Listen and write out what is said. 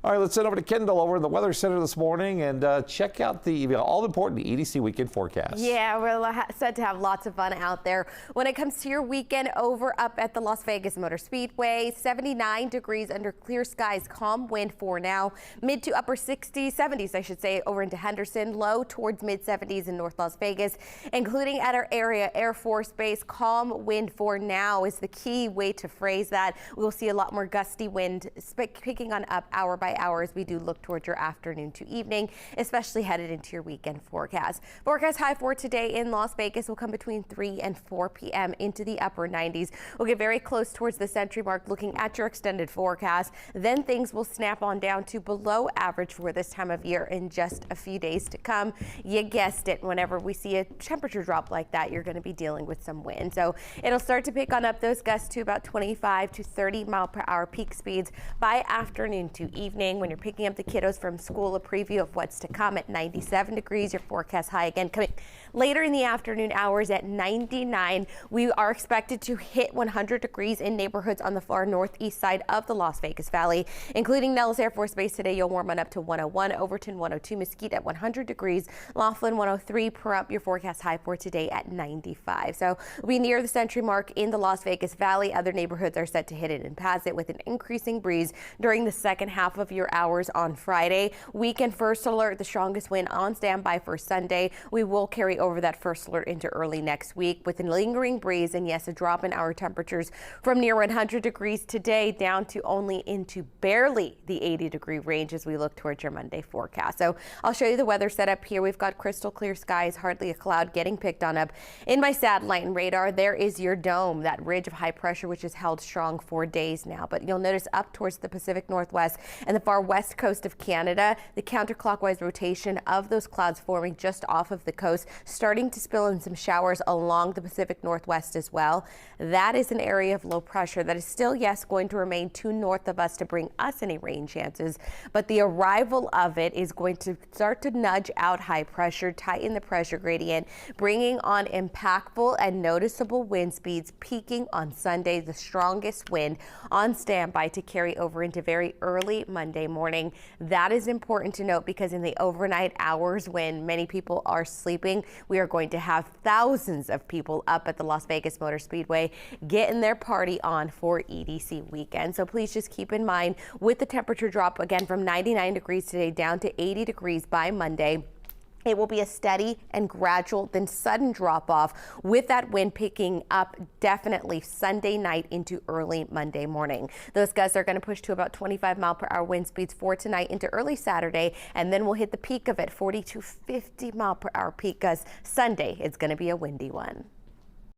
All right, let's head over to Kendall over in the Weather Center this morning and check out the all-important EDC weekend forecast. Yeah, we're set to have lots of fun out there. When it comes to your weekend over up at the Las Vegas Motor Speedway, 79 degrees under clear skies, calm wind for now, mid to upper 60s, 70s, I should say, over into Henderson, low towards mid 70s in North Las Vegas, including at our area Air Force Base. Calm wind for now is the key way to phrase that. We'll see a lot more gusty wind picking on up hour by hour as we do look towards your afternoon to evening, especially headed into your weekend forecast. Forecast high for today in Las Vegas will come between 3 and 4 p.m. into the upper 90s. We'll get very close towards the century mark looking at your extended forecast. Then things will snap on down to below average for this time of year in just a few days to come. You guessed it, whenever we see a temperature drop like that, you're going to be dealing with some wind. So it'll start to pick on up those gusts to about 25 to 30 mile per hour peak speeds by afternoon to evening. When you're picking up the kiddos from school, a preview of what's to come at 97 degrees. Your forecast high again coming later in the afternoon hours at 99. We are expected to hit 100 degrees in neighborhoods on the far northeast side of the Las Vegas Valley, including Nellis Air Force Base. Today you'll warm on up to 101, Overton 102, Mesquite at 100 degrees, Laughlin 103, Pahrump your forecast high for today at 95. So we'll be near the century mark in the Las Vegas Valley. Other neighborhoods are set to hit it and pass it with an increasing breeze during the second half of your hours on Friday. Weekend first alert, the strongest wind on standby for Sunday. We will carry over that first alert into early next week with a lingering breeze and yes, a drop in our temperatures from near 100 degrees today down to only into barely the 80-degree range as we look towards your Monday forecast. So I'll show you the weather setup here. We've got crystal clear skies, hardly a cloud getting picked on up. In my satellite and radar, there is your dome, that ridge of high pressure which has held strong for days now. But you'll notice up towards the Pacific Northwest and the far west coast of Canada, the counterclockwise rotation of those clouds forming just off of the coast, starting to spill in some showers along the Pacific Northwest as well. That is an area of low pressure that is still, yes, going to remain too north of us to bring us any rain chances, but the arrival of it is going to start to nudge out high pressure, tighten the pressure gradient, bringing on impactful and noticeable wind speeds, peaking on Sunday, the strongest wind on standby to carry over into very early Monday morning. That is important to note because in the overnight hours when many people are sleeping, we are going to have thousands of people up at the Las Vegas Motor Speedway getting their party on for EDC weekend. So please just keep in mind with the temperature drop again from 99 degrees today down to 80 degrees by Monday. It will be a steady and gradual, then sudden drop off with that wind picking up definitely Sunday night into early Monday morning. Those gusts are going to push to about 25 mile per hour wind speeds for tonight into early Saturday, and then we'll hit the peak of it, 40 to 50 mile per hour peak gusts. Sunday, it's going to be a windy one.